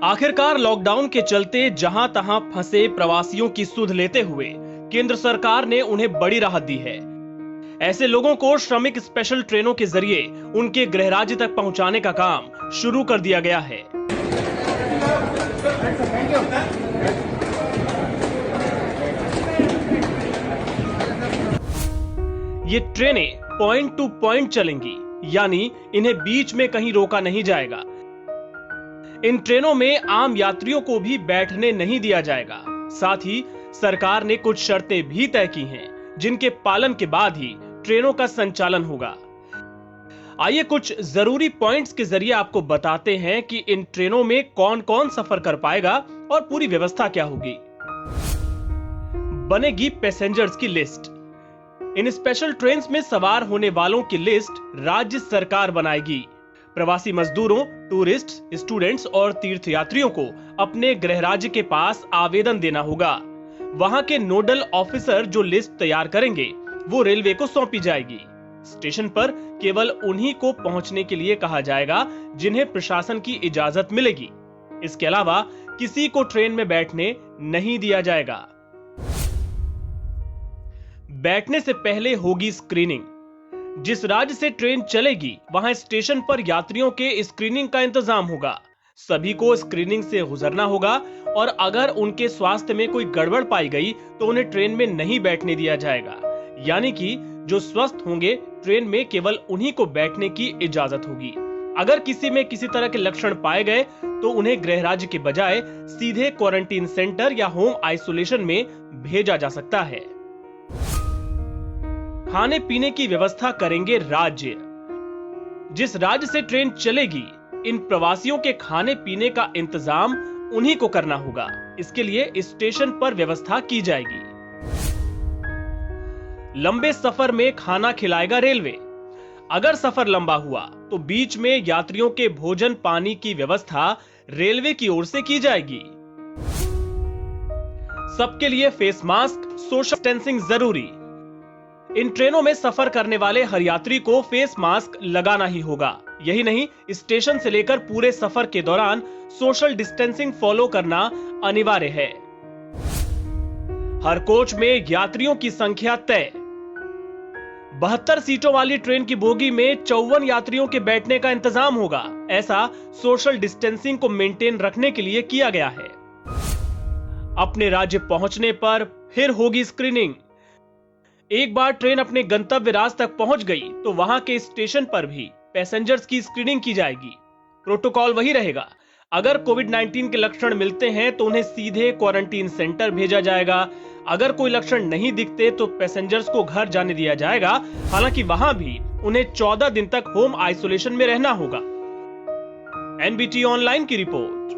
आखिरकार लॉकडाउन के चलते जहां तहां फंसे प्रवासियों की सुध लेते हुए केंद्र सरकार ने उन्हें बड़ी राहत दी है। ऐसे लोगों को श्रमिक स्पेशल ट्रेनों के जरिए उनके गृह राज्य तक पहुंचाने का काम शुरू कर दिया गया है। ये ट्रेनें पॉइंट टू पॉइंट चलेंगी, यानी इन्हें बीच में कहीं रोका नहीं जाएगा। इन ट्रेनों में आम यात्रियों को भी बैठने नहीं दिया जाएगा। साथ ही सरकार ने कुछ शर्तें भी तय की हैं, जिनके पालन के बाद ही ट्रेनों का संचालन होगा। आइए कुछ जरूरी पॉइंट्स के जरिए आपको बताते हैं कि इन ट्रेनों में कौन कौन सफर कर पाएगा और पूरी व्यवस्था क्या होगी। बनेगी पैसेंजर्स की लिस्ट। इन स्पेशल ट्रेन्स में सवार होने वालों की लिस्ट राज्य सरकार बनाएगी। प्रवासी मजदूरों, टूरिस्ट, स्टूडेंट्स और तीर्थयात्रियों को अपने गृह राज्य के पास आवेदन देना होगा। वहां के नोडल ऑफिसर जो लिस्ट तैयार करेंगे वो रेलवे को सौंपी जाएगी। स्टेशन पर केवल उन्हीं को पहुंचने के लिए कहा जाएगा जिन्हें प्रशासन की इजाजत मिलेगी। इसके अलावा किसी को ट्रेन में बैठने नहीं दिया जाएगा। बैठने से पहले होगी स्क्रीनिंग। जिस राज्य से ट्रेन चलेगी वहां स्टेशन पर यात्रियों के स्क्रीनिंग का इंतजाम होगा। सभी को स्क्रीनिंग से गुजरना होगा और अगर उनके स्वास्थ्य में कोई गड़बड़ पाई गई तो उन्हें ट्रेन में नहीं बैठने दिया जाएगा। यानी कि जो स्वस्थ होंगे ट्रेन में केवल उन्हीं को बैठने की इजाजत होगी। अगर किसी में किसी तरह के लक्षण पाए गए तो उन्हें गृह राज्य के बजाय सीधे क्वारंटीन सेंटर या होम आइसोलेशन में भेजा जा सकता है। खाने पीने की व्यवस्था करेंगे राज्य। जिस राज्य से ट्रेन चलेगी इन प्रवासियों के खाने पीने का इंतजाम उन्हीं को करना होगा। इसके लिए स्टेशन पर व्यवस्था की जाएगी। लंबे सफर में खाना खिलाएगा रेलवे। अगर सफर लंबा हुआ तो बीच में यात्रियों के भोजन पानी की व्यवस्था रेलवे की ओर से की जाएगी। सबके लिए फेस मास्क, सोशल डिस्टेंसिंग जरूरी। इन ट्रेनों में सफर करने वाले हर यात्री को फेस मास्क लगाना ही होगा। यही नहीं, स्टेशन से लेकर पूरे सफर के दौरान सोशल डिस्टेंसिंग फॉलो करना अनिवार्य है। हर कोच में यात्रियों की संख्या तय। 72 सीटों वाली ट्रेन की बोगी में 54 यात्रियों के बैठने का इंतजाम होगा। ऐसा सोशल डिस्टेंसिंग को मेंटेन रखने के लिए किया गया है। अपने राज्य पहुंचने पर फिर होगी स्क्रीनिंग। एक बार ट्रेन अपने गंतव्य राज्य तक पहुंच गई तो वहां के स्टेशन पर भी पैसेंजर्स की स्क्रीनिंग की जाएगी। प्रोटोकॉल वही रहेगा। अगर कोविड-19 के लक्षण मिलते हैं तो उन्हें सीधे क्वारंटीन सेंटर भेजा जाएगा। अगर कोई लक्षण नहीं दिखते तो पैसेंजर्स को घर जाने दिया जाएगा। हालांकि वहां भी उन्हें 14 दिन तक होम आइसोलेशन में रहना होगा। एनबीटी ऑनलाइन की रिपोर्ट।